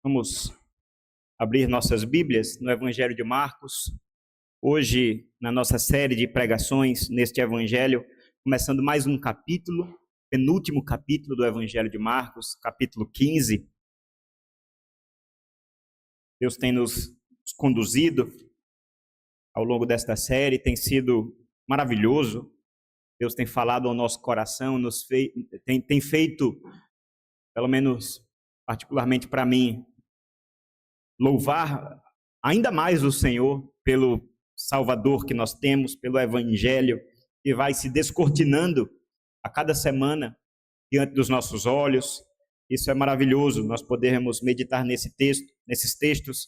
Vamos abrir nossas Bíblias no Evangelho de Marcos. Hoje, na nossa série de pregações neste Evangelho, começando mais um capítulo, penúltimo capítulo do Evangelho de Marcos, capítulo 15. Deus tem nos conduzido ao longo desta série, tem sido maravilhoso. Deus tem falado ao nosso coração, tem feito, pelo menos particularmente para mim, louvar ainda mais o Senhor pelo Salvador que nós temos, pelo Evangelho que vai se descortinando a cada semana diante dos nossos olhos. Isso é maravilhoso, nós podermos meditar nesses textos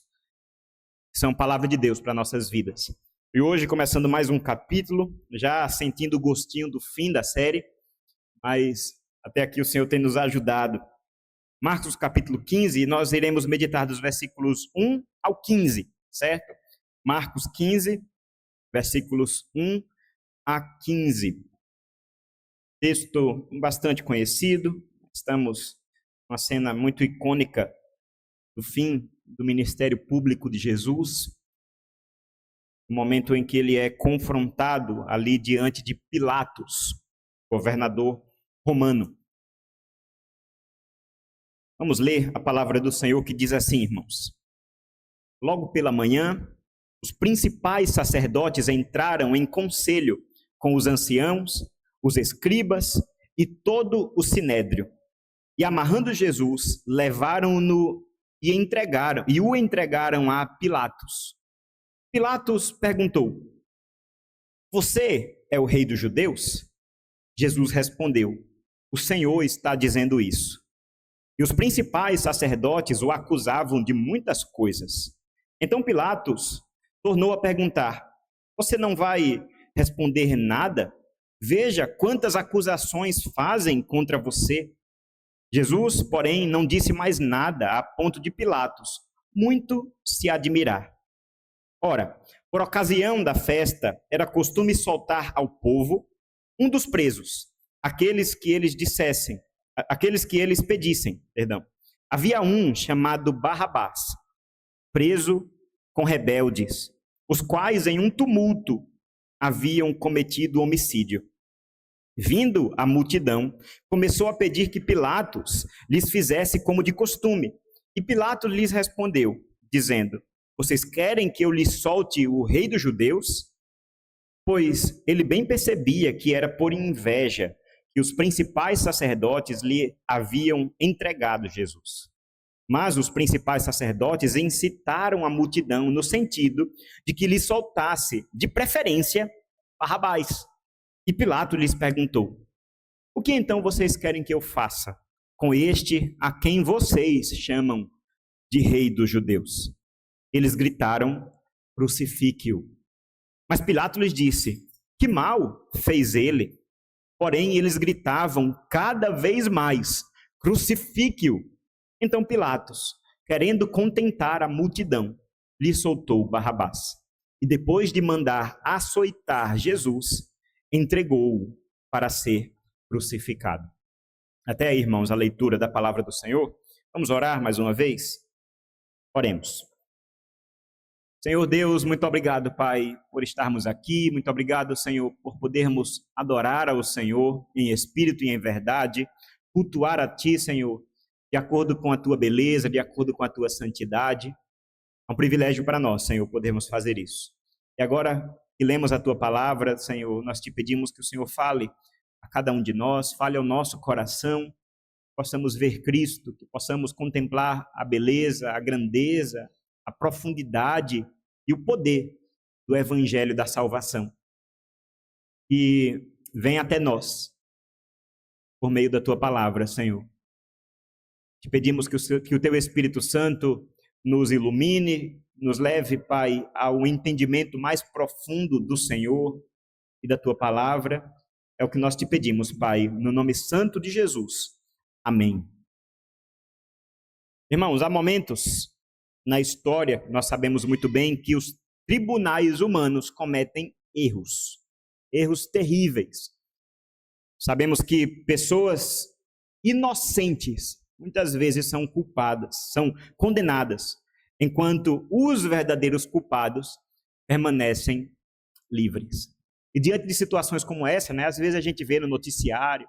que são palavra de Deus para nossas vidas. E hoje, começando mais um capítulo, já sentindo o gostinho do fim da série, mas até aqui o Senhor tem nos ajudado. Marcos capítulo 15, nós iremos meditar dos versículos 1 ao 15, certo? Marcos 15, versículos 1 a 15. Texto bastante conhecido, estamos numa cena muito icônica do fim do ministério público de Jesus, no momento em que ele é confrontado ali diante de Pilatos, governador romano. Vamos ler a palavra do Senhor que diz assim, irmãos. Logo pela manhã, os principais sacerdotes entraram em conselho com os anciãos, os escribas e todo o sinédrio. E amarrando Jesus, levaram-no e o entregaram a Pilatos. Pilatos perguntou: "Você é o rei dos judeus?" Jesus respondeu: "O Senhor está dizendo isso." E os principais sacerdotes o acusavam de muitas coisas. Então Pilatos tornou a perguntar: "Você não vai responder nada? Veja quantas acusações fazem contra você." Jesus, porém, não disse mais nada, a ponto de Pilatos muito se admirar. Ora, por ocasião da festa, era costume soltar ao povo um dos presos, aqueles que eles pedissem. Havia um chamado Barrabás, preso com rebeldes, os quais em um tumulto haviam cometido homicídio. Vindo a multidão, começou a pedir que Pilatos lhes fizesse como de costume. E Pilatos lhes respondeu, dizendo: "Vocês querem que eu lhes solte o rei dos judeus?" Pois ele bem percebia que era por inveja que os principais sacerdotes lhe haviam entregado Jesus. Mas os principais sacerdotes incitaram a multidão no sentido de que lhe soltasse, de preferência, Barrabás. E Pilatos lhes perguntou: "O que então vocês querem que eu faça com este a quem vocês chamam de rei dos judeus?" Eles gritaram: "Crucifique-o." Mas Pilatos lhes disse: "Que mal fez ele?" Porém, eles gritavam cada vez mais: "Crucifique-o." Então Pilatos, querendo contentar a multidão, lhe soltou Barrabás. E depois de mandar açoitar Jesus, entregou-o para ser crucificado. Até aí, irmãos, a leitura da palavra do Senhor. Vamos orar mais uma vez? Oremos. Senhor Deus, muito obrigado, Pai, por estarmos aqui. Muito obrigado, Senhor, por podermos adorar ao Senhor em espírito e em verdade, cultuar a Ti, Senhor, de acordo com a Tua beleza, de acordo com a Tua santidade. É um privilégio para nós, Senhor, podermos fazer isso. E agora que lemos a Tua palavra, Senhor, nós Te pedimos que o Senhor fale a cada um de nós, fale ao nosso coração, que possamos ver Cristo, que possamos contemplar a beleza, a grandeza, a profundidade e o poder do Evangelho da salvação. E vem até nós, por meio da Tua palavra, Senhor. Te pedimos que o Teu Espírito Santo nos ilumine, nos leve, Pai, ao entendimento mais profundo do Senhor e da Tua palavra. É o que nós te pedimos, Pai, no nome santo de Jesus. Amém. Irmãos, há momentos na história, nós sabemos muito bem que os tribunais humanos cometem erros terríveis. Sabemos que pessoas inocentes muitas vezes são culpadas, são condenadas, enquanto os verdadeiros culpados permanecem livres. E diante de situações como essa, né, às vezes a gente vê no noticiário,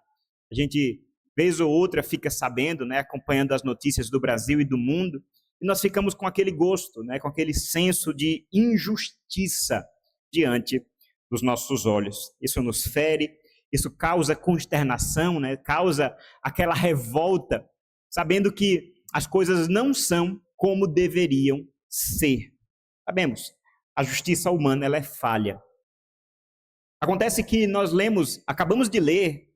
a gente, vez ou outra, fica sabendo, né, acompanhando as notícias do Brasil e do mundo, e nós ficamos com aquele gosto, né, com aquele senso de injustiça diante dos nossos olhos. Isso nos fere, isso causa consternação, né, causa aquela revolta, sabendo que as coisas não são como deveriam ser. Sabemos, a justiça humana ela é falha. Acontece que nós acabamos de ler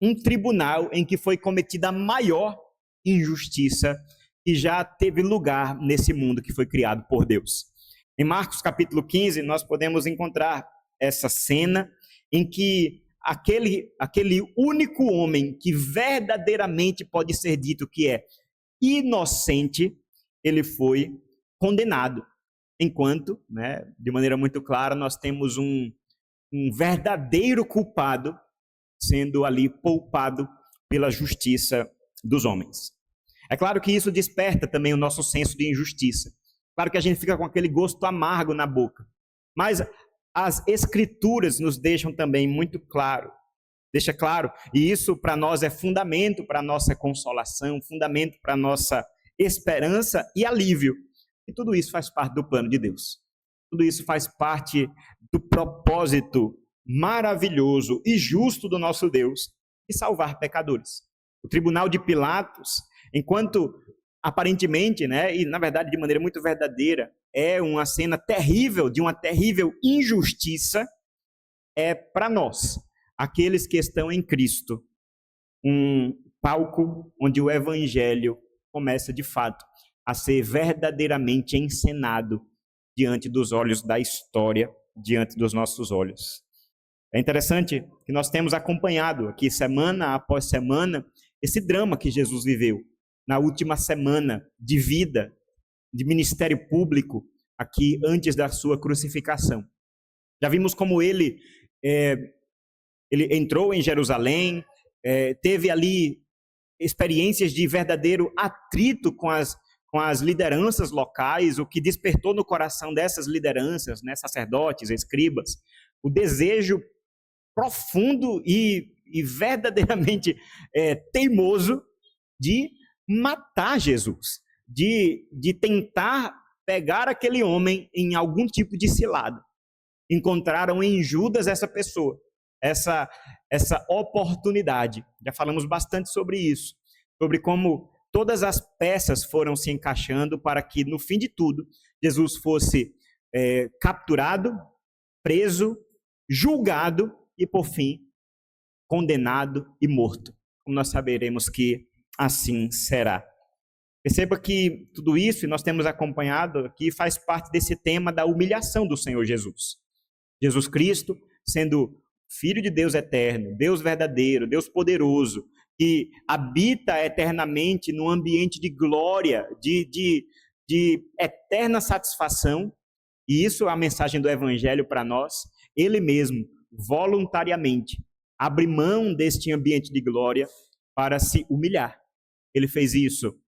um tribunal em que foi cometida a maior injustiça que já teve lugar nesse mundo que foi criado por Deus. Em Marcos capítulo 15, nós podemos encontrar essa cena em que aquele único homem que verdadeiramente pode ser dito que é inocente, ele foi condenado. Enquanto, né, de maneira muito clara, nós temos um verdadeiro culpado sendo ali poupado pela justiça dos homens. É claro que isso desperta também o nosso senso de injustiça. Claro que a gente fica com aquele gosto amargo na boca. Mas as escrituras nos deixam também muito claro, deixa claro, e isso para nós é fundamento para a nossa consolação, fundamento para a nossa esperança e alívio. E tudo isso faz parte do plano de Deus. Tudo isso faz parte do propósito maravilhoso e justo do nosso Deus de salvar pecadores. O tribunal de Pilatos, enquanto aparentemente, né, e na verdade de maneira muito verdadeira, é uma cena terrível, de uma terrível injustiça, é para nós, aqueles que estão em Cristo, um palco onde o evangelho começa de fato a ser verdadeiramente encenado diante dos olhos da história, diante dos nossos olhos. É interessante que nós temos acompanhado aqui semana após semana esse drama que Jesus viveu na última semana de vida, de ministério público, aqui antes da sua crucificação. Já vimos como ele entrou em Jerusalém, teve ali experiências de verdadeiro atrito com as lideranças locais, o que despertou no coração dessas lideranças, né, sacerdotes, escribas, o desejo profundo e verdadeiramente teimoso de matar Jesus, de tentar pegar aquele homem em algum tipo de cilada. Encontraram em Judas essa pessoa, essa oportunidade. Já falamos bastante sobre isso, sobre como todas as peças foram se encaixando para que, no fim de tudo, Jesus fosse capturado, preso, julgado e, por fim, condenado e morto. Como nós saberemos que assim será. Perceba que tudo isso, e nós temos acompanhado aqui, faz parte desse tema da humilhação do Senhor Jesus. Jesus Cristo, sendo Filho de Deus eterno, Deus verdadeiro, Deus poderoso, que habita eternamente num ambiente de glória, de eterna satisfação, e isso é a mensagem do Evangelho para nós. Ele mesmo, voluntariamente, abre mão deste ambiente de glória para se humilhar. Ele fez isso,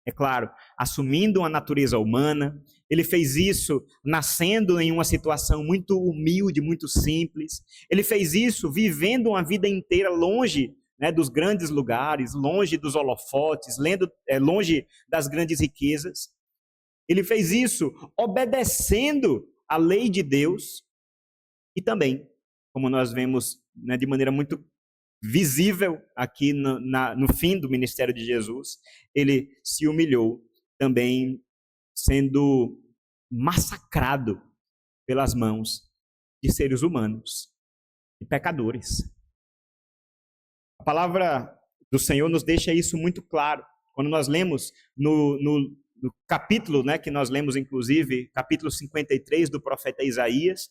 é claro, assumindo uma natureza humana. Ele fez isso nascendo em uma situação muito humilde, muito simples. Ele fez isso vivendo uma vida inteira longe, né, dos grandes lugares, longe dos holofotes, longe das grandes riquezas. Ele fez isso obedecendo à lei de Deus e também, como nós vemos, né, de maneira muito visível aqui no fim do ministério de Jesus, ele se humilhou também sendo massacrado pelas mãos de seres humanos e pecadores. A palavra do Senhor nos deixa isso muito claro. Quando nós lemos no capítulo, né, que nós lemos, inclusive, capítulo 53 do profeta Isaías,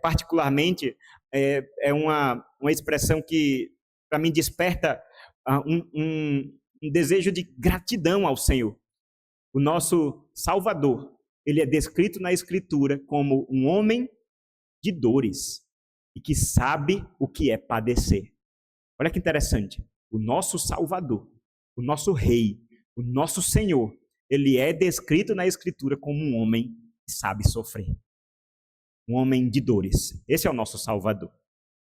particularmente, é uma expressão que, para mim, desperta um desejo de gratidão ao Senhor. O nosso Salvador, ele é descrito na Escritura como um homem de dores e que sabe o que é padecer. Olha que interessante. O nosso Salvador, o nosso rei, o nosso Senhor, ele é descrito na Escritura como um homem que sabe sofrer. Um homem de dores. Esse é o nosso Salvador.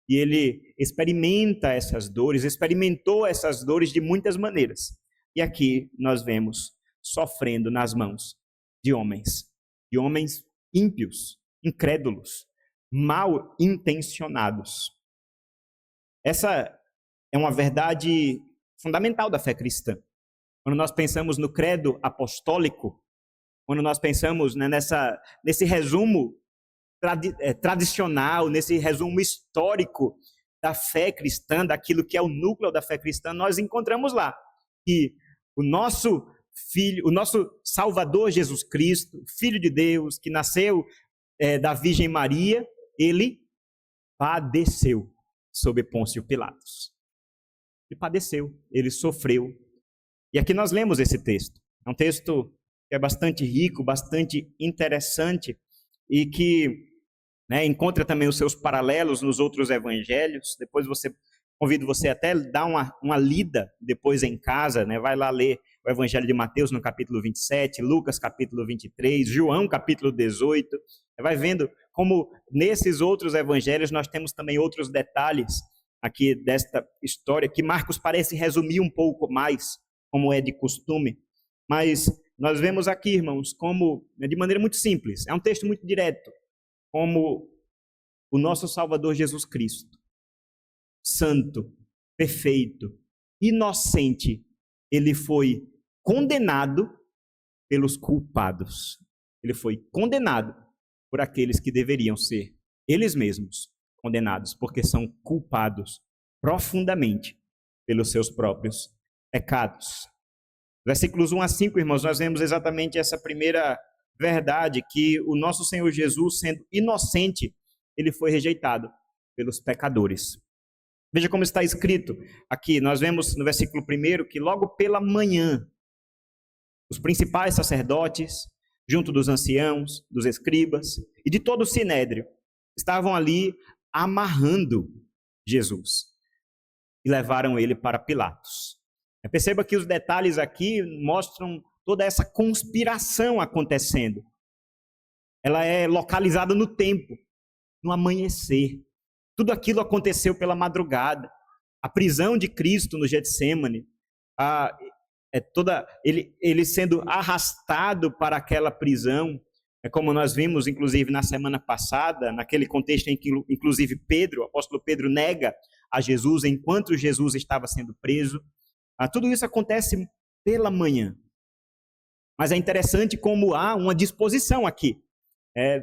E ele experimenta essas dores, experimentou essas dores de muitas maneiras. E aqui nós vemos sofrendo nas mãos de homens ímpios, incrédulos, mal intencionados. Essa é uma verdade fundamental da fé cristã. Quando nós pensamos no credo apostólico, quando nós pensamos, né, nesse resumo tradicional, nesse resumo histórico da fé cristã, daquilo que é o núcleo da fé cristã, nós encontramos lá que o nosso Filho, o nosso Salvador Jesus Cristo, Filho de Deus, que nasceu da Virgem Maria, ele padeceu sob Pôncio Pilatos. Ele padeceu, ele sofreu. E aqui nós lemos esse texto. É um texto que é bastante rico, bastante interessante e que encontra também os seus paralelos nos outros evangelhos. Depois convido você até dar uma lida depois em casa, vai lá ler o Evangelho de Mateus no capítulo 27, Lucas capítulo 23, João capítulo 18. Vai vendo como nesses outros evangelhos nós temos também outros detalhes aqui desta história que Marcos parece resumir um pouco mais, como é de costume. Mas nós vemos aqui, irmãos, como, de maneira muito simples, é um texto muito direto, como o nosso Salvador Jesus Cristo, santo, perfeito, inocente, ele foi condenado pelos culpados. Ele foi condenado por aqueles que deveriam ser eles mesmos condenados, porque são culpados profundamente pelos seus próprios pecados. Versículos 1 a 5, irmãos, nós vemos exatamente essa primeira verdade, que o nosso Senhor Jesus, sendo inocente, ele foi rejeitado pelos pecadores. Veja como está escrito aqui, nós vemos no versículo 1 que logo pela manhã, os principais sacerdotes, junto dos anciãos, dos escribas e de todo o sinédrio, estavam ali amarrando Jesus e levaram ele para Pilatos. Perceba que os detalhes aqui mostram toda essa conspiração acontecendo. Ela é localizada no tempo, no amanhecer. Tudo aquilo aconteceu pela madrugada. A prisão de Cristo no Getsêmani, ele sendo arrastado para aquela prisão, como nós vimos, inclusive, na semana passada, naquele contexto em que, inclusive, o apóstolo Pedro nega a Jesus enquanto Jesus estava sendo preso. Tudo isso acontece pela manhã. Mas é interessante como há uma disposição aqui.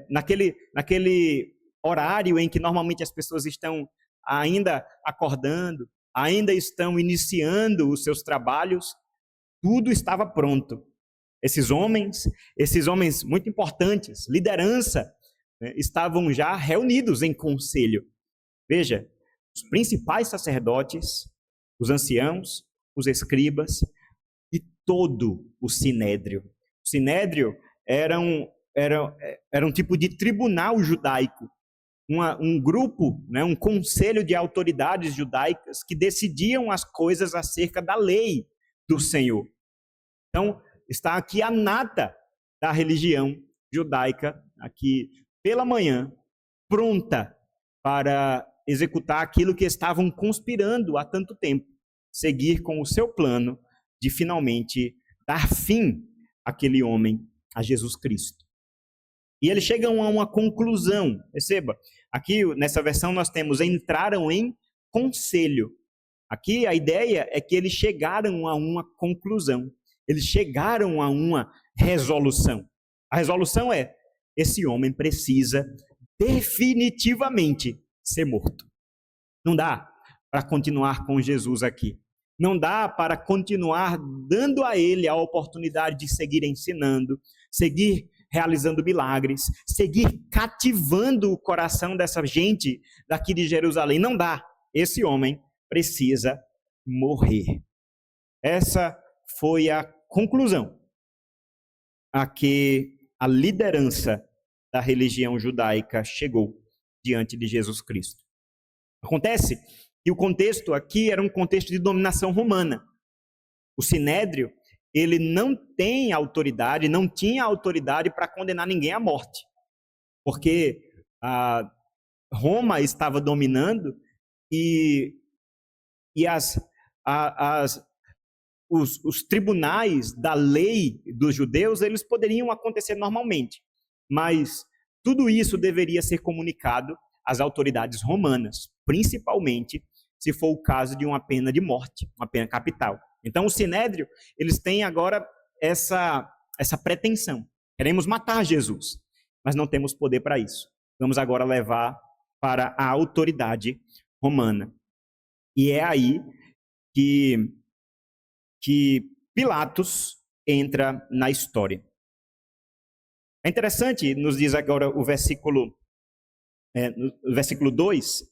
Naquele horário em que normalmente as pessoas estão ainda acordando, ainda estão iniciando os seus trabalhos, tudo estava pronto. Esses homens muito importantes, liderança, estavam já reunidos em conselho. Veja, os principais sacerdotes, os anciãos, os escribas e todo o sinédrio. O sinédrio era um tipo de tribunal judaico, um grupo, um conselho de autoridades judaicas que decidiam as coisas acerca da lei do Senhor. Então, está aqui a nata da religião judaica, aqui pela manhã, pronta para executar aquilo que estavam conspirando há tanto tempo, seguir com o seu plano de finalmente dar fim àquele homem, a Jesus Cristo. E eles chegam a uma conclusão. Perceba, aqui nessa versão nós temos entraram em conselho. Aqui a ideia é que eles chegaram a uma conclusão. Eles chegaram a uma resolução. A resolução é: esse homem precisa definitivamente ser morto. Não dá para continuar com Jesus aqui. Não dá para continuar dando a ele a oportunidade de seguir ensinando, seguir realizando milagres, seguir cativando o coração dessa gente daqui de Jerusalém. Não dá. Esse homem precisa morrer. Essa foi a conclusão a que a liderança da religião judaica chegou diante de Jesus Cristo. Acontece que o contexto aqui era um contexto de dominação romana. O Sinédrio, ele não tem autoridade, não tinha autoridade para condenar ninguém à morte, porque Roma estava dominando e os tribunais da lei dos judeus, eles poderiam acontecer normalmente, mas tudo isso deveria ser comunicado às autoridades romanas, principalmente se for o caso de uma pena de morte, uma pena capital. Então, o Sinédrio, eles têm agora essa pretensão. Queremos matar Jesus, mas não temos poder para isso. Vamos agora levar para a autoridade romana. E é aí que Pilatos entra na história. É interessante, nos diz agora o versículo 2,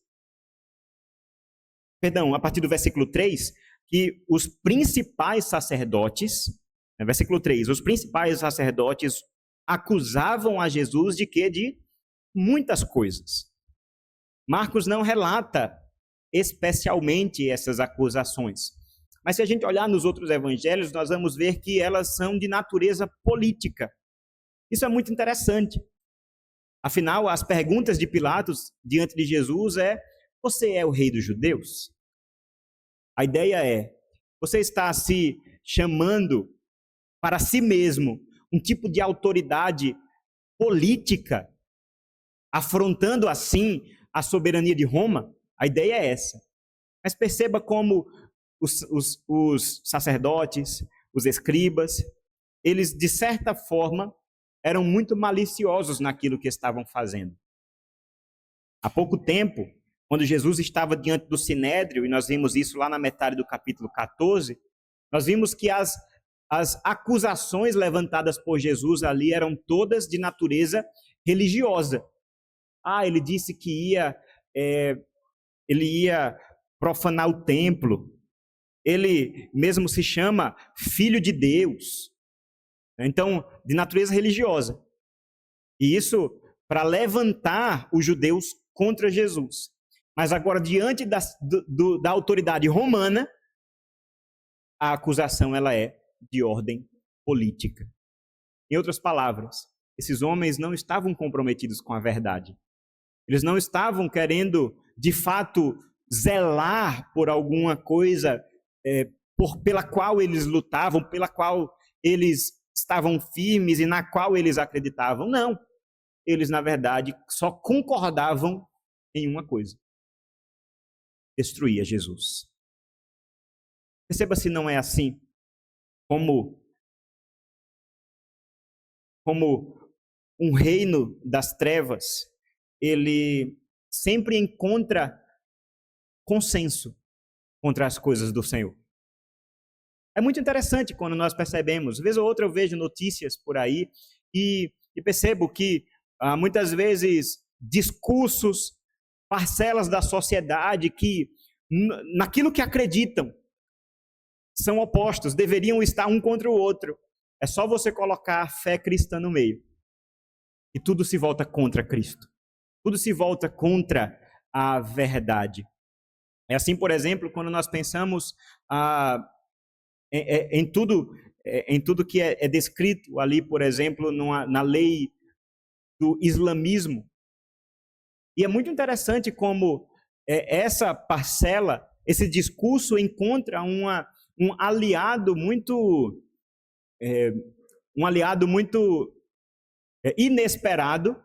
perdão, a partir do versículo 3, que os principais sacerdotes, versículo 3, os principais sacerdotes acusavam a Jesus de quê? De muitas coisas. Marcos não relata especialmente essas acusações. Mas se a gente olhar nos outros evangelhos, nós vamos ver que elas são de natureza política. Isso é muito interessante. Afinal, as perguntas de Pilatos diante de Jesus é: você é o rei dos judeus? A ideia é: você está se chamando para si mesmo um tipo de autoridade política, afrontando assim a soberania de Roma? A ideia é essa. Mas perceba como os sacerdotes, os escribas, eles, de certa forma, eram muito maliciosos naquilo que estavam fazendo. Há pouco tempo, quando Jesus estava diante do Sinédrio, e nós vimos isso lá na metade do capítulo 14, nós vimos que as acusações levantadas por Jesus ali eram todas de natureza religiosa. Ele disse que ele ia profanar o templo. Ele mesmo se chama Filho de Deus. Então, de natureza religiosa. E isso para levantar os judeus contra Jesus. Mas agora, diante da autoridade romana, a acusação ela é de ordem política. Em outras palavras, esses homens não estavam comprometidos com a verdade. Eles não estavam querendo, de fato, zelar por alguma coisa pela qual eles lutavam, pela qual eles estavam firmes e na qual eles acreditavam. Não. Eles, na verdade, só concordavam em uma coisa: destruir Jesus. Perceba se não é assim como um reino das trevas, ele sempre encontra consenso contra as coisas do Senhor. É muito interessante quando nós percebemos, vez ou outra eu vejo notícias por aí e percebo que muitas vezes discursos, parcelas da sociedade que naquilo que acreditam são opostos, deveriam estar um contra o outro. É só você colocar a fé cristã no meio e tudo se volta contra Cristo. Tudo se volta contra a verdade. É assim, por exemplo, quando nós pensamos em tudo que é descrito ali, por exemplo, na lei do islamismo. E é muito interessante como essa parcela, esse discurso encontra um aliado muito inesperado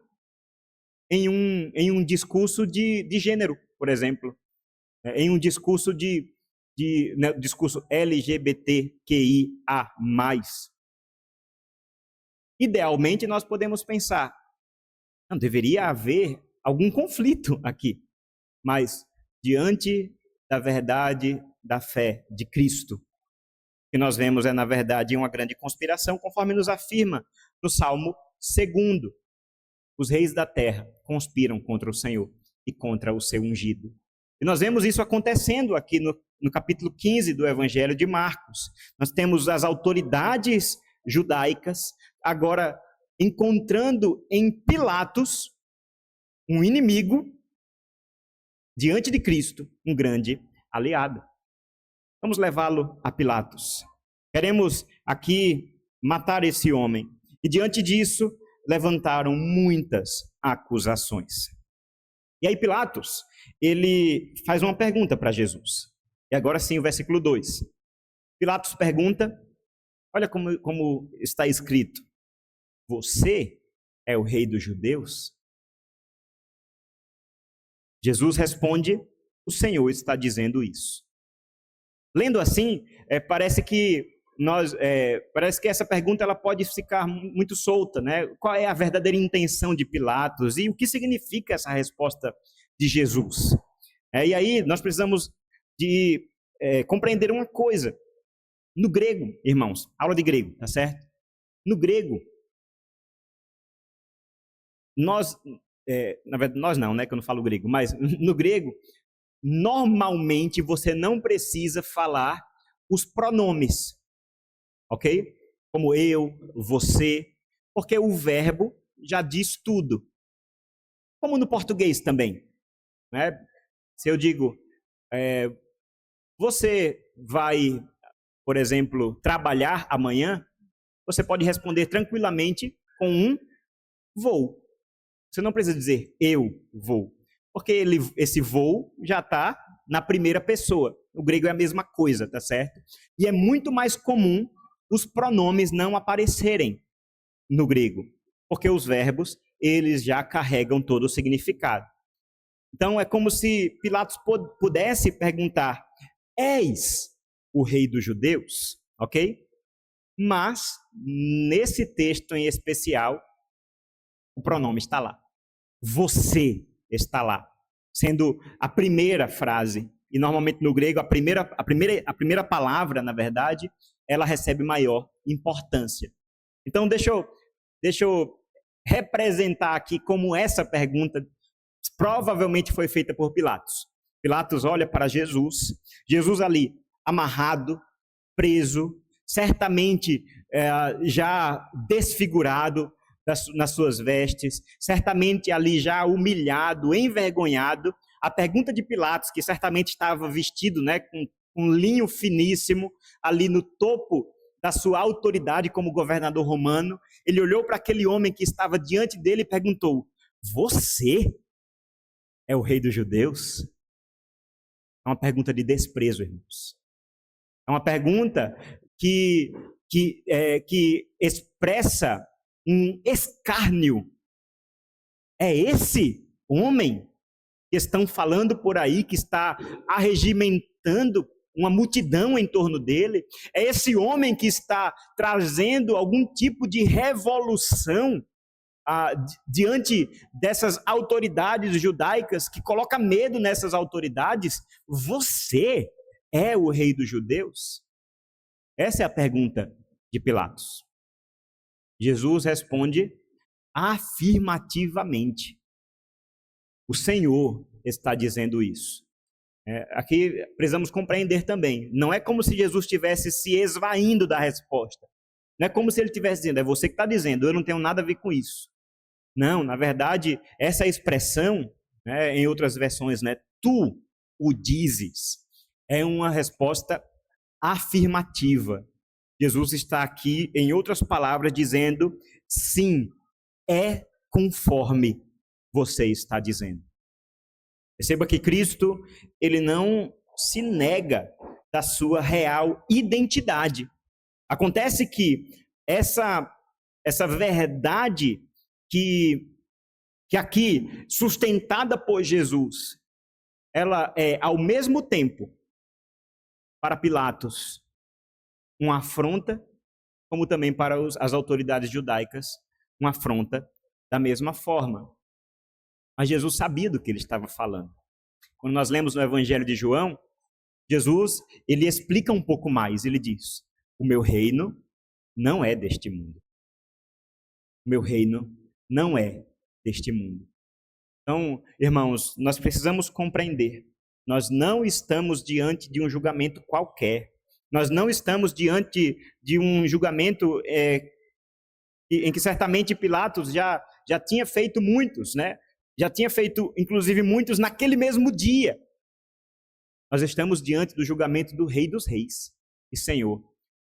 em um discurso de gênero, por exemplo, em um discurso discurso LGBTQIA+. Idealmente, nós podemos pensar, não deveria haver algum conflito aqui, mas diante da verdade da fé de Cristo, que nós vemos na verdade, uma grande conspiração, conforme nos afirma no Salmo 2. Os reis da terra conspiram contra o Senhor e contra o seu ungido. E nós vemos isso acontecendo aqui no capítulo 15 do Evangelho de Marcos. Nós temos as autoridades judaicas agora encontrando em Pilatos um inimigo, diante de Cristo, um grande aliado. Vamos levá-lo a Pilatos. Queremos aqui matar esse homem. E diante disso, levantaram muitas acusações. E aí Pilatos, ele faz uma pergunta para Jesus. E agora sim, o versículo 2. Pilatos pergunta, olha como está escrito: você é o rei dos judeus? Jesus responde, o Senhor está dizendo isso. Lendo assim, parece que essa pergunta ela pode ficar muito solta, né? Qual é a verdadeira intenção de Pilatos e o que significa essa resposta de Jesus? E aí nós precisamos de compreender uma coisa. No grego, irmãos, aula de grego, tá certo? No grego, na verdade nós não, né? Que eu não falo grego, mas no grego, normalmente você não precisa falar os pronomes. Ok? Como eu, você, porque o verbo já diz tudo. Como no português também. Né? Se eu digo, você vai, por exemplo, trabalhar amanhã, você pode responder tranquilamente com um vou. Você não precisa dizer eu vou, porque esse vou já está na primeira pessoa. O grego é a mesma coisa, tá certo? E é muito mais comum os pronomes não aparecerem no grego, porque os verbos, eles já carregam todo o significado. Então, é como se Pilatos pudesse perguntar, és o rei dos judeus? Ok? Mas, nesse texto em especial, o pronome está lá. Você está lá, sendo a primeira frase. E, normalmente, no grego, a primeira palavra, na verdade, ela recebe maior importância. Então, deixa eu representar aqui como essa pergunta provavelmente foi feita por Pilatos. Pilatos olha para Jesus, Jesus ali amarrado, preso, certamente já desfigurado nas suas vestes, certamente ali já humilhado, envergonhado. A pergunta de Pilatos, que certamente estava vestido, né, com um linho finíssimo, ali no topo da sua autoridade como governador romano, ele olhou para aquele homem que estava diante dele e perguntou: você é o rei dos judeus? É uma pergunta de desprezo, irmãos. É uma pergunta que expressa um escárnio. É esse homem que estão falando por aí, que está arregimentando uma multidão em torno dele? É esse homem que está trazendo algum tipo de revolução diante dessas autoridades judaicas, que coloca medo nessas autoridades? Você é o rei dos judeus? Essa é a pergunta de Pilatos. Jesus responde afirmativamente. O Senhor está dizendo isso. Aqui precisamos compreender também. Não é como se Jesus estivesse se esvaindo da resposta. Não é como se ele estivesse dizendo, é você que está dizendo, eu não tenho nada a ver com isso. Não, na verdade, essa expressão, né, em outras versões, né, tu o dizes, é uma resposta afirmativa. Jesus está aqui, em outras palavras, dizendo, sim, é conforme você está dizendo. Perceba que Cristo, ele não se nega da sua real identidade. Acontece que essa verdade que aqui, sustentada por Jesus, ela é, ao mesmo tempo, para Pilatos, uma afronta, como também para as autoridades judaicas, uma afronta da mesma forma. Mas Jesus sabia do que ele estava falando. Quando nós lemos no Evangelho de João, Jesus, ele explica um pouco mais. Ele diz, o meu reino não é deste mundo. O meu reino não é deste mundo. Então, irmãos, nós precisamos compreender. Nós não estamos diante de um julgamento qualquer. Nós não estamos diante de um julgamento em que certamente Pilatos já tinha feito muitos, né? Já tinha feito, inclusive, muitos naquele mesmo dia. Nós estamos diante do julgamento do Rei dos Reis e Senhor.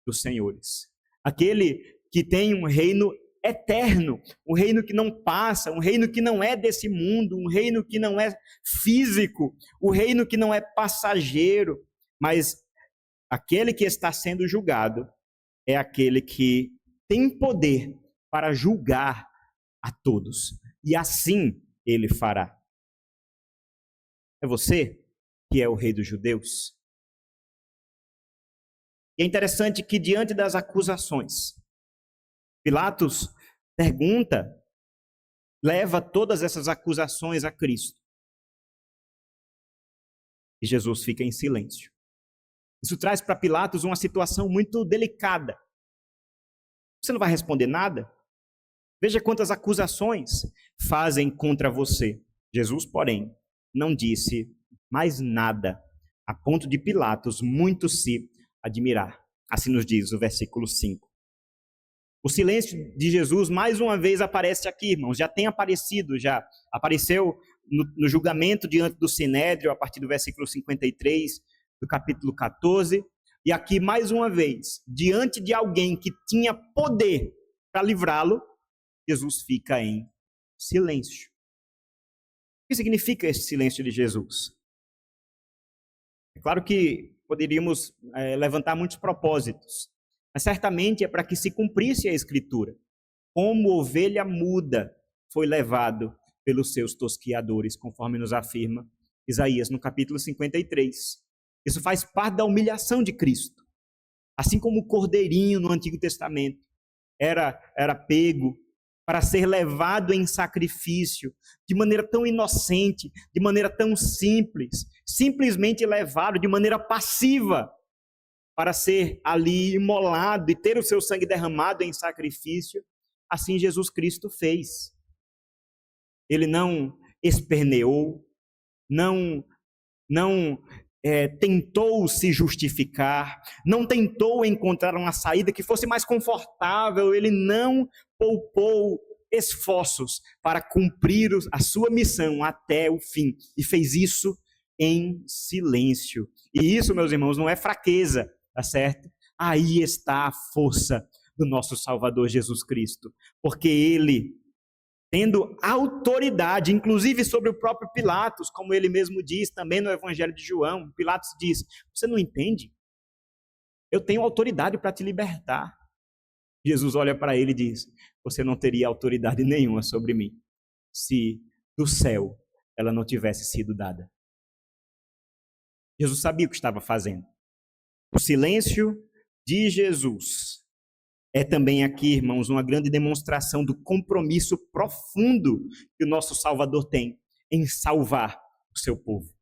dos senhores. Aquele que tem um reino eterno, um reino que não passa, um reino que não é desse mundo, um reino que não é físico, um reino que não é passageiro, mas aquele que está sendo julgado é aquele que tem poder para julgar a todos. E assim ele fará. É você que é o rei dos judeus? E é interessante que diante das acusações, Pilatos pergunta, leva todas essas acusações a Cristo. E Jesus fica em silêncio. Isso traz para Pilatos uma situação muito delicada. Você não vai responder nada? Veja quantas acusações fazem contra você. Jesus, porém, não disse mais nada, a ponto de Pilatos muito se admirar. Assim nos diz o versículo 5. O silêncio de Jesus, mais uma vez, aparece aqui, irmãos. Já tem aparecido, já apareceu no julgamento diante do Sinédrio, a partir do versículo 53, do capítulo 14. E aqui, mais uma vez, diante de alguém que tinha poder para livrá-lo, Jesus fica em silêncio. O que significa esse silêncio de Jesus? É claro que poderíamos levantar muitos propósitos, mas certamente é para que se cumprisse a Escritura. Como ovelha muda foi levado pelos seus tosquiadores, conforme nos afirma Isaías no capítulo 53. Isso faz parte da humilhação de Cristo. Assim como o cordeirinho no Antigo Testamento era pego para ser levado em sacrifício, de maneira tão inocente, de maneira tão simples, simplesmente levado de maneira passiva, para ser ali imolado e ter o seu sangue derramado em sacrifício, assim Jesus Cristo fez. Ele não esperneou, não tentou se justificar, não tentou encontrar uma saída que fosse mais confortável, ele não poupou esforços para cumprir a sua missão até o fim, e fez isso em silêncio. E isso, meus irmãos, não é fraqueza, tá certo? Aí está a força do nosso Salvador Jesus Cristo, porque ele, tendo autoridade, inclusive sobre o próprio Pilatos, como ele mesmo diz também no Evangelho de João, Pilatos diz, você não entende? Eu tenho autoridade para te libertar. Jesus olha para ele e diz, você não teria autoridade nenhuma sobre mim, se do céu ela não tivesse sido dada. Jesus sabia o que estava fazendo. O silêncio de Jesus é também aqui, irmãos, uma grande demonstração do compromisso profundo que o nosso Salvador tem em salvar o seu povo.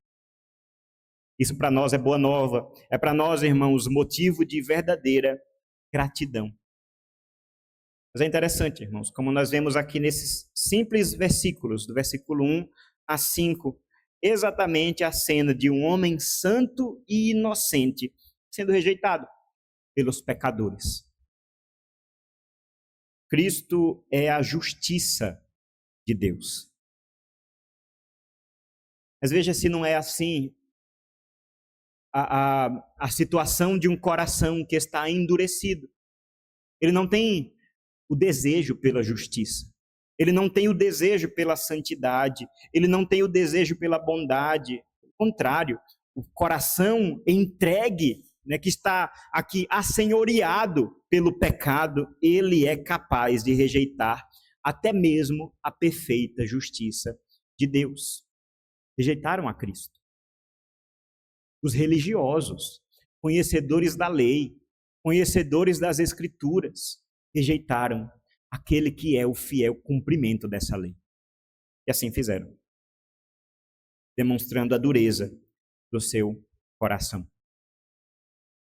Isso para nós é boa nova, é para nós, irmãos, motivo de verdadeira gratidão. Mas é interessante, irmãos, como nós vemos aqui nesses simples versículos, do versículo 1 a 5, exatamente a cena de um homem santo e inocente sendo rejeitado pelos pecadores. Cristo é a justiça de Deus. Mas veja se não é assim a situação de um coração que está endurecido. Ele não tem o desejo pela justiça. Ele não tem o desejo pela santidade. Ele não tem o desejo pela bondade. Ao contrário, o coração entregue, que está aqui assenhoreado pelo pecado, ele é capaz de rejeitar até mesmo a perfeita justiça de Deus. Rejeitaram a Cristo. Os religiosos, conhecedores da lei, conhecedores das Escrituras, rejeitaram aquele que é o fiel cumprimento dessa lei. E assim fizeram, demonstrando a dureza do seu coração.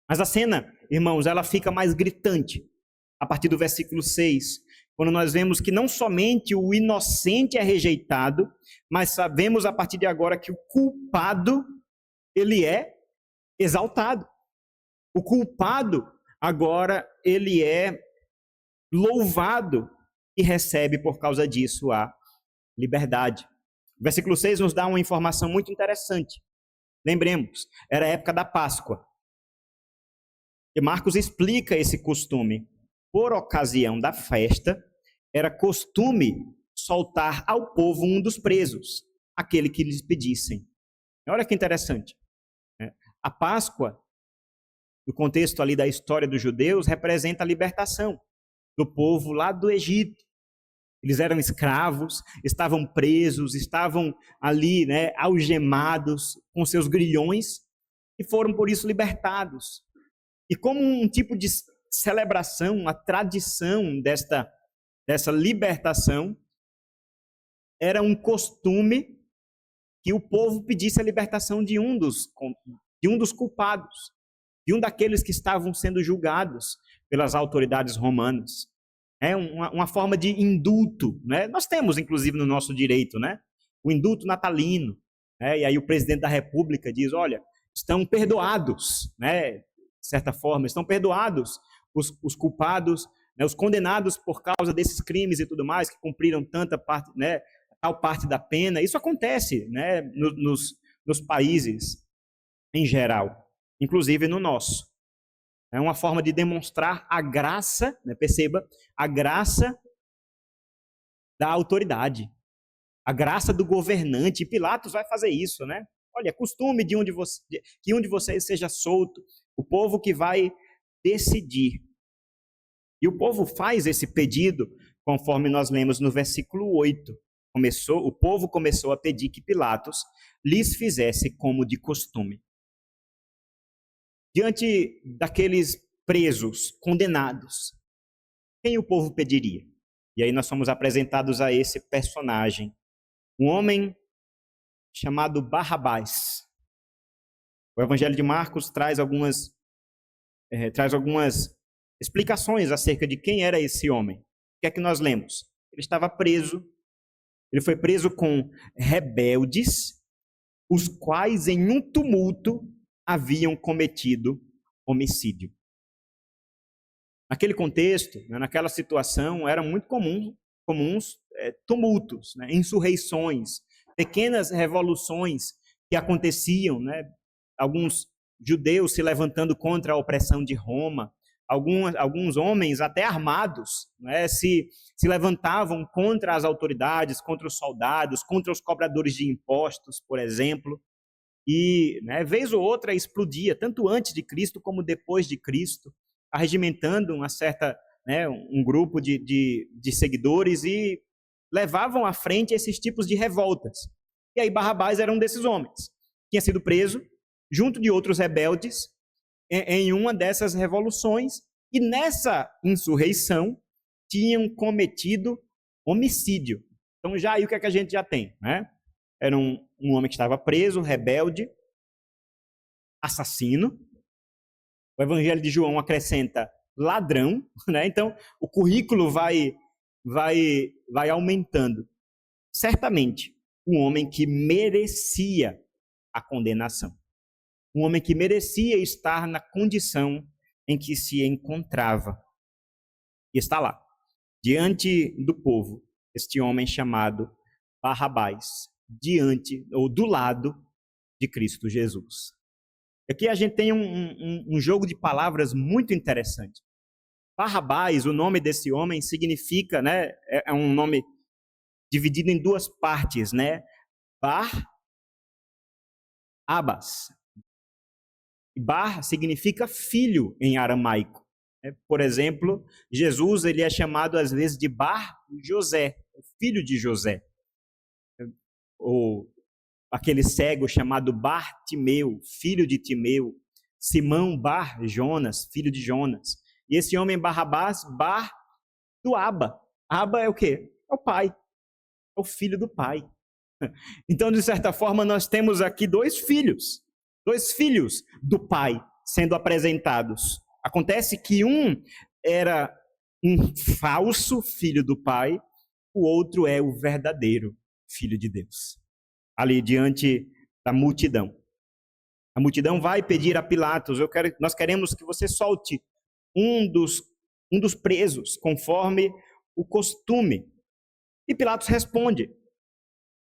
Mas a cena, irmãos, ela fica mais gritante a partir do versículo 6, quando nós vemos que não somente o inocente é rejeitado, mas sabemos a partir de agora que o culpado, ele é exaltado. O culpado, agora, ele é louvado e recebe por causa disso a liberdade. O versículo 6 nos dá uma informação muito interessante. Lembremos, era a época da Páscoa. E Marcos explica esse costume. Por ocasião da festa, era costume soltar ao povo um dos presos, aquele que lhes pedissem. Olha que interessante. A Páscoa, no contexto ali da história dos judeus, representa a libertação do povo lá do Egito. Eles eram escravos, estavam presos, estavam ali, algemados com seus grilhões e foram por isso libertados. E como um tipo de celebração, uma tradição dessa libertação, era um costume que o povo pedisse a libertação de um dos culpados, de um daqueles que estavam sendo julgados pelas autoridades romanas. É uma forma de indulto, né? Nós temos, inclusive, no nosso direito, né? O indulto natalino. E aí o presidente da República diz, olha, estão perdoados, né? De certa forma, estão perdoados os culpados, né? Os condenados por causa desses crimes e tudo mais, que cumpriram tanta parte, né? Tal parte da pena. Isso acontece, né? Nos países em geral, inclusive no nosso. É uma forma de demonstrar a graça, né? Perceba, a graça da autoridade, a graça do governante. E Pilatos vai fazer isso, né? Olha, é costume que um de vocês seja solto, o povo que vai decidir. E o povo faz esse pedido, conforme nós lemos no versículo 8. O povo começou a pedir que Pilatos lhes fizesse como de costume. Diante daqueles presos, condenados, quem o povo pediria? E aí nós somos apresentados a esse personagem, um homem chamado Barrabás. O Evangelho de Marcos traz algumas explicações acerca de quem era esse homem. O que é que nós lemos? Ele estava preso, ele foi preso com rebeldes, os quais em um tumulto haviam cometido homicídio. Naquele contexto, naquela situação, eram muito comuns tumultos, insurreições, pequenas revoluções que aconteciam, alguns judeus se levantando contra a opressão de Roma, alguns homens até armados se levantavam contra as autoridades, contra os soldados, contra os cobradores de impostos, por exemplo. E, vez ou outra, explodia, tanto antes de Cristo como depois de Cristo, arregimentando um grupo de seguidores e levavam à frente esses tipos de revoltas. E aí Barrabás era um desses homens. Tinha sido preso, junto de outros rebeldes, em uma dessas revoluções, e nessa insurreição tinham cometido homicídio. Então, já aí o que é que a gente já tem, Era um homem que estava preso, rebelde, assassino. O Evangelho de João acrescenta ladrão, Então, o currículo vai aumentando. Certamente, um homem que merecia a condenação. Um homem que merecia estar na condição em que se encontrava. E está lá, diante do povo, este homem chamado Barrabás, do lado de Cristo Jesus. Aqui a gente tem um jogo de palavras muito interessante. Barrabás, o nome desse homem, significa, é um nome dividido em duas partes, Bar-Abas. Bar significa filho em aramaico. Por exemplo, Jesus ele é chamado às vezes de Bar-José, filho de José. Ou aquele cego chamado Bartimeu, filho de Timeu. Simão Bar-Jonas, filho de Jonas. E esse homem Barrabás, Bar do Abba. Abba é o quê? É o pai. É o filho do pai. Então, de certa forma, nós temos aqui dois filhos do pai sendo apresentados. Acontece que um era um falso filho do pai, o outro é o verdadeiro filho de Deus. Ali diante da multidão. A multidão vai pedir a Pilatos, nós queremos que você solte um dos presos, conforme o costume. E Pilatos responde,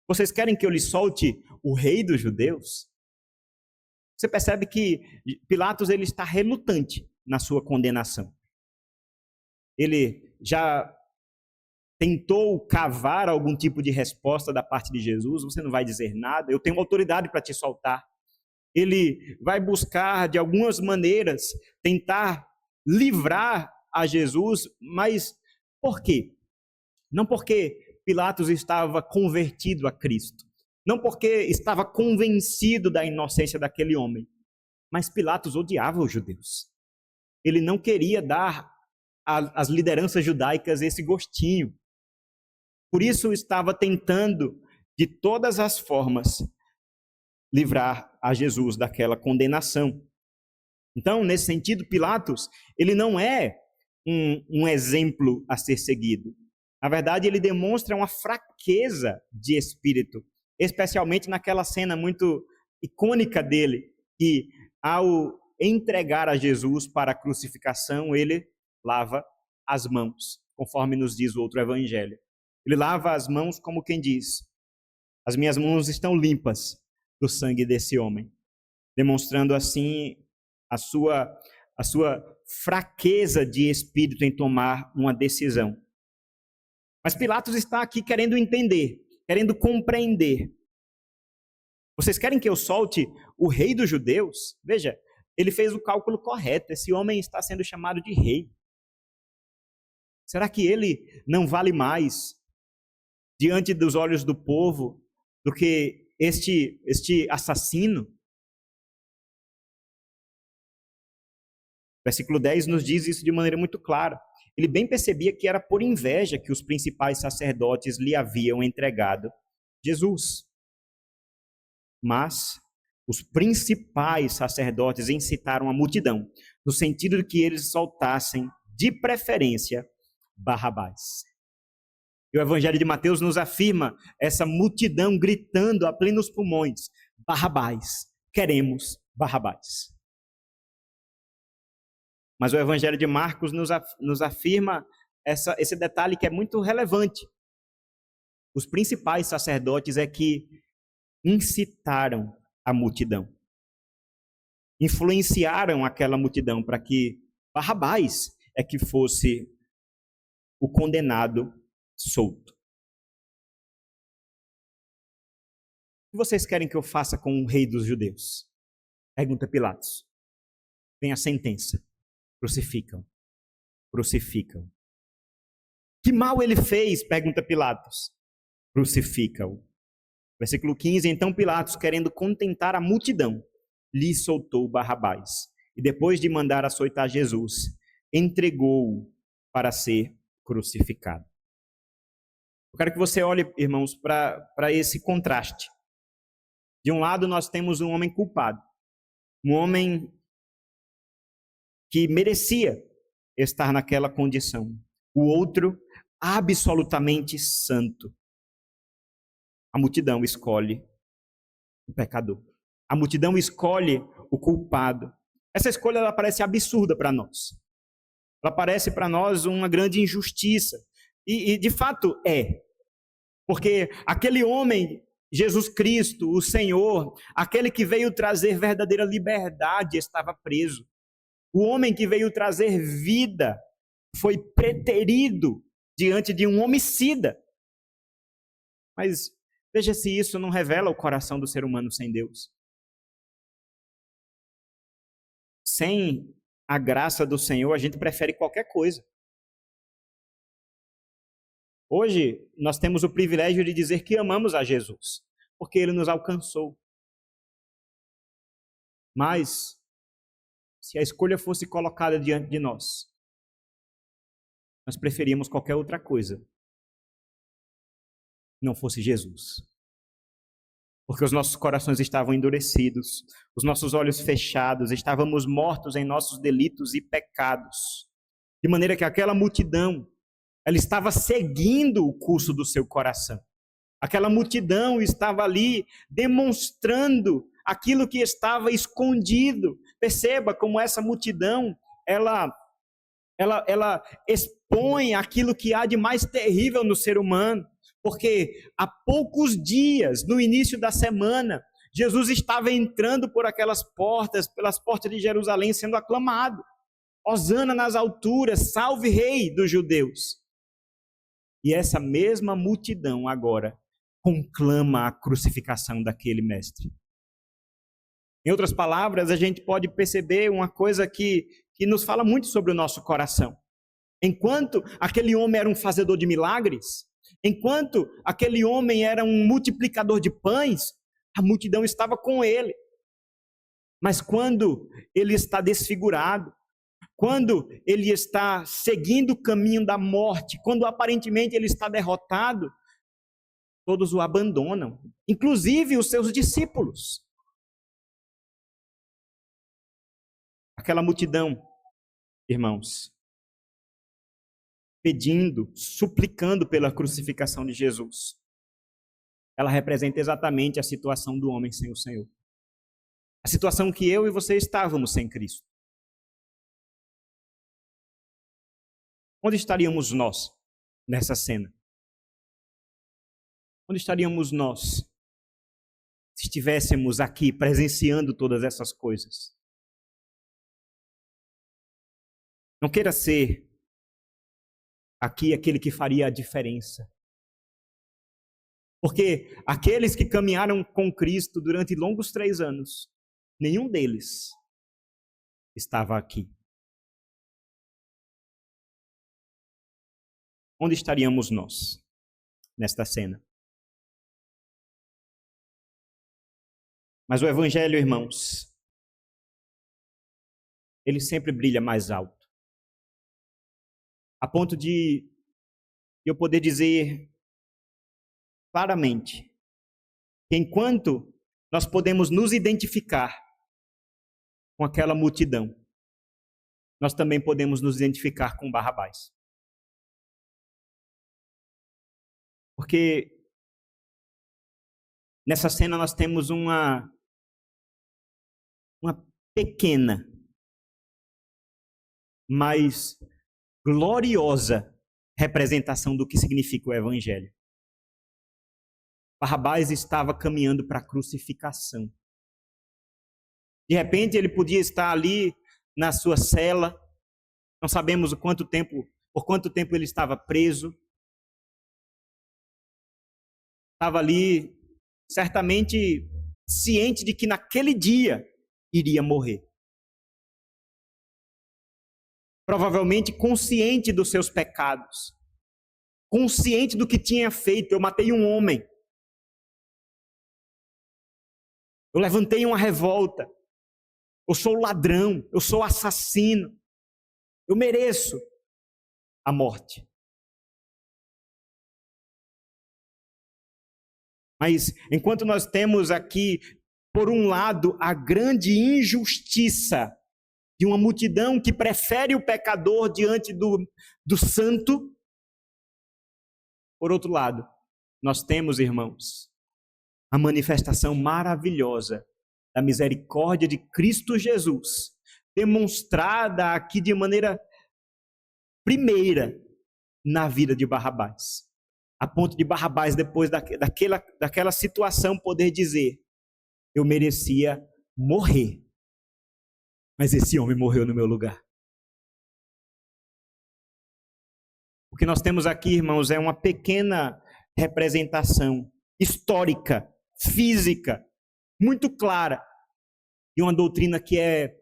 vocês querem que eu lhe solte o rei dos judeus? Você percebe que Pilatos ele está relutante na sua condenação. Ele já tentou cavar algum tipo de resposta da parte de Jesus? Você não vai dizer nada, eu tenho autoridade para te soltar. Ele vai buscar, de algumas maneiras, tentar livrar a Jesus, mas por quê? Não porque Pilatos estava convertido a Cristo, não porque estava convencido da inocência daquele homem, mas Pilatos odiava os judeus. Ele não queria dar às lideranças judaicas esse gostinho. Por isso estava tentando, de todas as formas, livrar a Jesus daquela condenação. Então, nesse sentido, Pilatos, ele não é um exemplo a ser seguido. Na verdade, ele demonstra uma fraqueza de espírito, especialmente naquela cena muito icônica dele, que ao entregar a Jesus para a crucificação, ele lava as mãos, conforme nos diz o outro evangelho. Ele lava as mãos como quem diz: as minhas mãos estão limpas do sangue desse homem, demonstrando assim a sua fraqueza de espírito em tomar uma decisão. Mas Pilatos está aqui querendo entender, querendo compreender. Vocês querem que eu solte o rei dos judeus? Veja, ele fez o cálculo correto. Esse homem está sendo chamado de rei. Será que ele não vale mais diante dos olhos do povo do que este assassino? Versículo 10 nos diz isso de maneira muito clara. Ele bem percebia que era por inveja que os principais sacerdotes lhe haviam entregado Jesus. Mas os principais sacerdotes incitaram a multidão, no sentido de que eles soltassem, de preferência, Barrabás. E o Evangelho de Mateus nos afirma essa multidão gritando a plenos pulmões: Barrabás, queremos Barrabás. Mas o Evangelho de Marcos nos afirma esse detalhe que é muito relevante. Os principais sacerdotes é que incitaram a multidão, influenciaram aquela multidão para que Barrabás é que fosse o condenado solto. O que vocês querem que eu faça com o rei dos judeus? Pergunta Pilatos. Vem a sentença. Crucificam. Crucificam. Que mal ele fez? Pergunta Pilatos. Crucificam. Versículo 15. Então Pilatos, querendo contentar a multidão, lhe soltou Barrabás. E depois de mandar açoitar Jesus, entregou-o para ser crucificado. Eu quero que você olhe, irmãos, para esse contraste. De um lado, nós temos um homem culpado. Um homem que merecia estar naquela condição. O outro, absolutamente santo. A multidão escolhe o pecador. A multidão escolhe o culpado. Essa escolha ela parece absurda para nós. Ela parece para nós uma grande injustiça. E de fato é. Porque aquele homem, Jesus Cristo, o Senhor, aquele que veio trazer verdadeira liberdade, estava preso. O homem que veio trazer vida foi preterido diante de um homicida. Mas veja se isso não revela o coração do ser humano sem Deus. Sem a graça do Senhor, a gente prefere qualquer coisa. Hoje, nós temos o privilégio de dizer que amamos a Jesus, porque Ele nos alcançou. Mas, se a escolha fosse colocada diante de nós preferíamos qualquer outra coisa, não fosse Jesus. Porque os nossos corações estavam endurecidos, os nossos olhos fechados, estávamos mortos em nossos delitos e pecados. De maneira que aquela multidão, ela estava seguindo o curso do seu coração. Aquela multidão estava ali demonstrando aquilo que estava escondido. Perceba como essa multidão, ela expõe aquilo que há de mais terrível no ser humano. Porque há poucos dias, no início da semana, Jesus estava entrando por aquelas portas, pelas portas de Jerusalém, sendo aclamado. Hosana nas alturas, salve rei dos judeus. E essa mesma multidão agora conclama a crucificação daquele mestre. Em outras palavras, a gente pode perceber uma coisa que nos fala muito sobre o nosso coração. Enquanto aquele homem era um fazedor de milagres, enquanto aquele homem era um multiplicador de pães, a multidão estava com ele. Mas quando ele está desfigurado, quando ele está seguindo o caminho da morte, quando aparentemente ele está derrotado, todos o abandonam, inclusive os seus discípulos. Aquela multidão, irmãos, pedindo, suplicando pela crucificação de Jesus, ela representa exatamente a situação do homem sem o Senhor. A situação que eu e você estávamos sem Cristo. Onde estaríamos nós nessa cena? Onde estaríamos nós se estivéssemos aqui presenciando todas essas coisas? Não queira ser aqui aquele que faria a diferença. Porque aqueles que caminharam com Cristo durante longos 3 anos, nenhum deles estava aqui. Onde estaríamos nós nesta cena? Mas o Evangelho, irmãos, ele sempre brilha mais alto. A ponto de eu poder dizer claramente que enquanto nós podemos nos identificar com aquela multidão, nós também podemos nos identificar com Barrabás. Porque nessa cena nós temos uma pequena, mas gloriosa representação do que significa o Evangelho. Barrabás estava caminhando para a crucificação. De repente ele podia estar ali na sua cela, não sabemos por quanto tempo ele estava preso. Estava ali certamente ciente de que naquele dia iria morrer. Provavelmente consciente dos seus pecados, consciente do que tinha feito. Eu matei um homem, eu levantei uma revolta, eu sou ladrão, eu sou assassino, eu mereço a morte. Mas enquanto nós temos aqui, por um lado, a grande injustiça de uma multidão que prefere o pecador diante do santo, por outro lado, nós temos, irmãos, a manifestação maravilhosa da misericórdia de Cristo Jesus, demonstrada aqui de maneira primeira na vida de Barrabás. A ponto de Barrabás, depois daquela situação, poder dizer: eu merecia morrer, mas esse homem morreu no meu lugar. O que nós temos aqui, irmãos, é uma pequena representação histórica, física, muito clara, de uma doutrina que é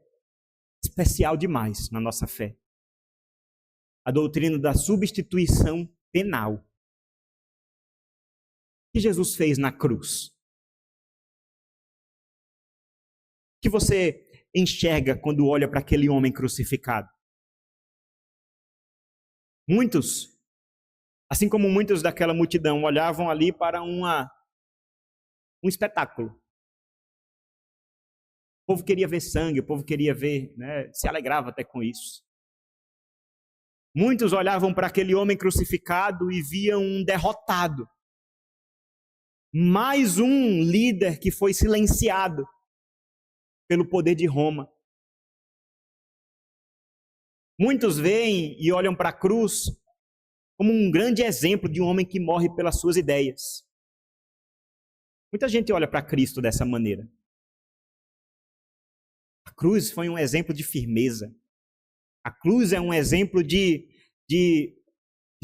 especial demais na nossa fé. A doutrina da substituição penal. O que Jesus fez na cruz? O que você enxerga quando olha para aquele homem crucificado? Muitos, assim como muitos daquela multidão, olhavam ali para um espetáculo. O povo queria ver sangue, o povo queria ver, se alegrava até com isso. Muitos olhavam para aquele homem crucificado e viam um derrotado. Mais um líder que foi silenciado pelo poder de Roma. Muitos veem e olham para a cruz como um grande exemplo de um homem que morre pelas suas ideias. Muita gente olha para Cristo dessa maneira. A cruz foi um exemplo de firmeza. A cruz é um exemplo de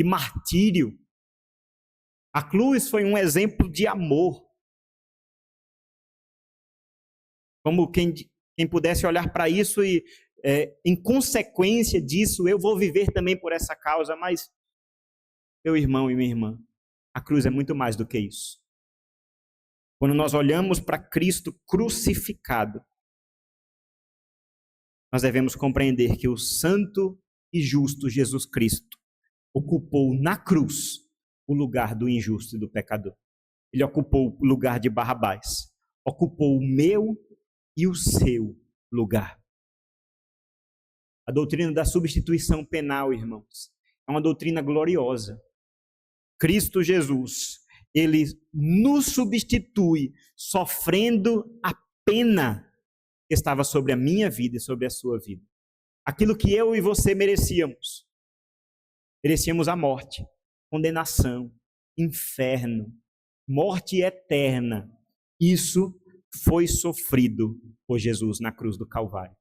martírio. A cruz foi um exemplo de amor. Como quem pudesse olhar para isso e, em consequência disso, eu vou viver também por essa causa. Mas, meu irmão e minha irmã, a cruz é muito mais do que isso. Quando nós olhamos para Cristo crucificado, nós devemos compreender que o santo e justo Jesus Cristo ocupou na cruz o lugar do injusto e do pecador. Ele ocupou o lugar de Barrabás, ocupou o meu e o seu lugar. A doutrina da substituição penal, irmãos, é uma doutrina gloriosa. Cristo Jesus, ele nos substitui, sofrendo a pena que estava sobre a minha vida e sobre a sua vida. Aquilo que eu e você merecíamos. Merecíamos a morte, condenação, inferno, morte eterna. Isso foi sofrido por Jesus na cruz do Calvário.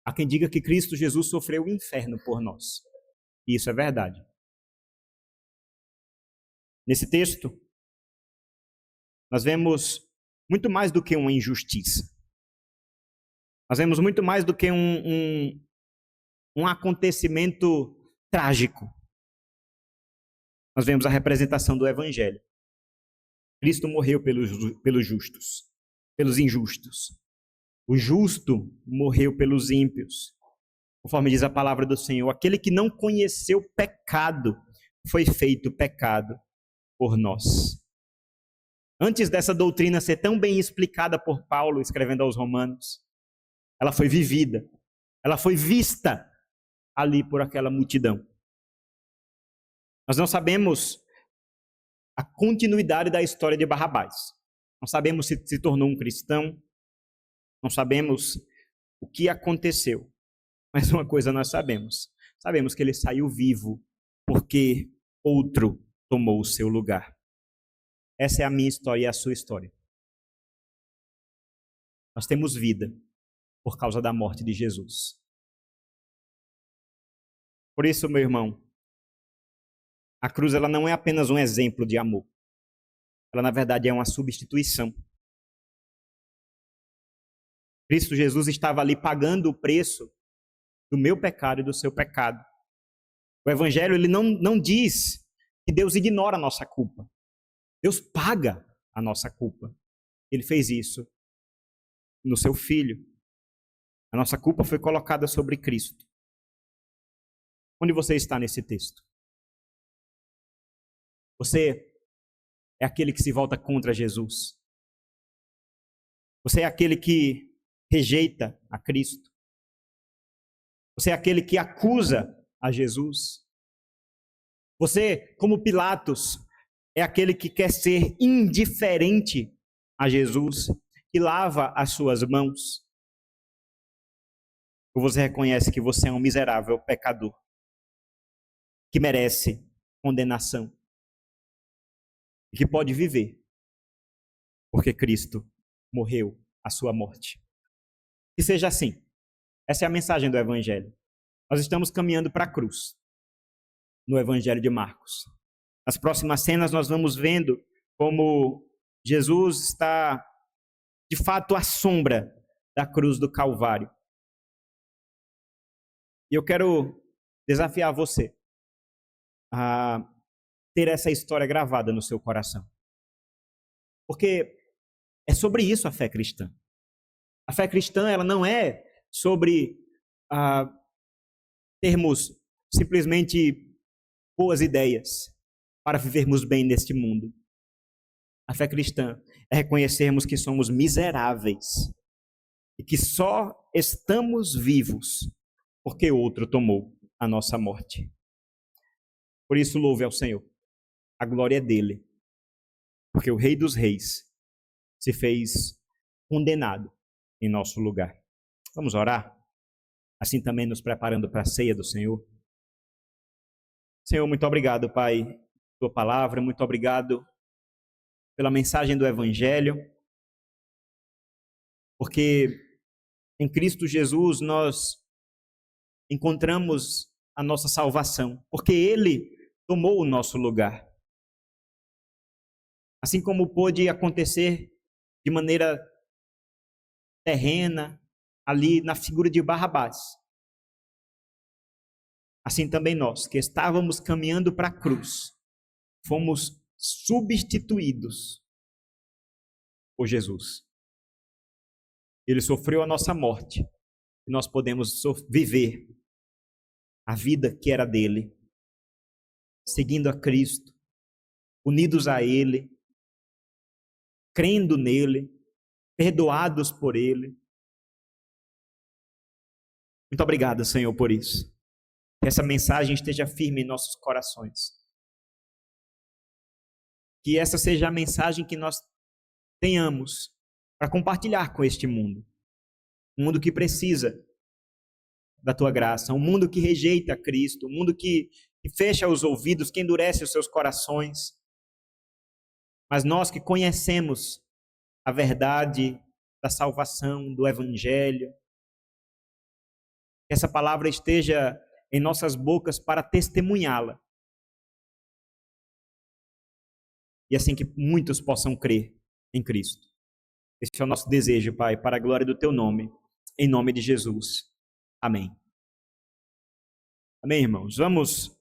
Há quem diga que Cristo Jesus sofreu o inferno por nós. E isso é verdade. Nesse texto, nós vemos muito mais do que uma injustiça. Nós vemos muito mais do que um acontecimento trágico. Nós vemos a representação do Evangelho. Cristo morreu pelos justos, pelos injustos. O justo morreu pelos ímpios. Conforme diz a palavra do Senhor, aquele que não conheceu pecado foi feito pecado por nós. Antes dessa doutrina ser tão bem explicada por Paulo, escrevendo aos Romanos, ela foi vivida, ela foi vista ali por aquela multidão. Nós não sabemos a continuidade da história de Barrabás. Não sabemos se se tornou um cristão, não sabemos o que aconteceu. Mas uma coisa nós sabemos. Sabemos que ele saiu vivo porque outro tomou o seu lugar. Essa é a minha história e a sua história. Nós temos vida por causa da morte de Jesus. Por isso, meu irmão, a cruz ela não é apenas um exemplo de amor. Ela, na verdade, é uma substituição. Cristo Jesus estava ali pagando o preço do meu pecado e do seu pecado. O Evangelho ele não diz que Deus ignora a nossa culpa. Deus paga a nossa culpa. Ele fez isso no seu Filho. A nossa culpa foi colocada sobre Cristo. Onde você está nesse texto? Você é aquele que se volta contra Jesus? Você é aquele que rejeita a Cristo? Você é aquele que acusa a Jesus? Você, como Pilatos, é aquele que quer ser indiferente a Jesus, que lava as suas mãos? Ou você reconhece que você é um miserável pecador, que merece condenação, e que pode viver, porque Cristo morreu a sua morte? Que seja assim. Essa é a mensagem do Evangelho. Nós estamos caminhando para a cruz, no Evangelho de Marcos. Nas próximas cenas nós vamos vendo como Jesus está, de fato, à sombra da cruz do Calvário. E eu quero desafiar você a ter essa história gravada no seu coração. Porque é sobre isso a fé cristã. A fé cristã ela não é sobre termos simplesmente boas ideias para vivermos bem neste mundo. A fé cristã é reconhecermos que somos miseráveis e que só estamos vivos porque outro tomou a nossa morte. Por isso, louve ao Senhor. A glória é dele. Porque o Rei dos Reis se fez condenado em nosso lugar. Vamos orar? Assim também nos preparando para a ceia do Senhor. Senhor, muito obrigado, Pai, pela tua palavra. Muito obrigado pela mensagem do Evangelho. Porque em Cristo Jesus nós encontramos a nossa salvação, porque Ele tomou o nosso lugar. Assim como pôde acontecer de maneira terrena, ali na figura de Barrabás, assim também nós, que estávamos caminhando para a cruz, fomos substituídos por Jesus. Ele sofreu a nossa morte e nós podemos viver a vida que era dele, seguindo a Cristo, unidos a Ele, crendo nele, perdoados por Ele. Muito obrigado, Senhor, por isso. Que essa mensagem esteja firme em nossos corações. Que essa seja a mensagem que nós tenhamos para compartilhar com este mundo. Um mundo que precisa da tua graça, um mundo que rejeita Cristo, um mundo que fecha os ouvidos, que endurece os seus corações. Mas nós que conhecemos a verdade da salvação, do Evangelho, que essa palavra esteja em nossas bocas para testemunhá-la. E assim que muitos possam crer em Cristo. Esse é o nosso desejo, Pai, para a glória do teu nome, em nome de Jesus. Amém. Amém, irmãos. Vamos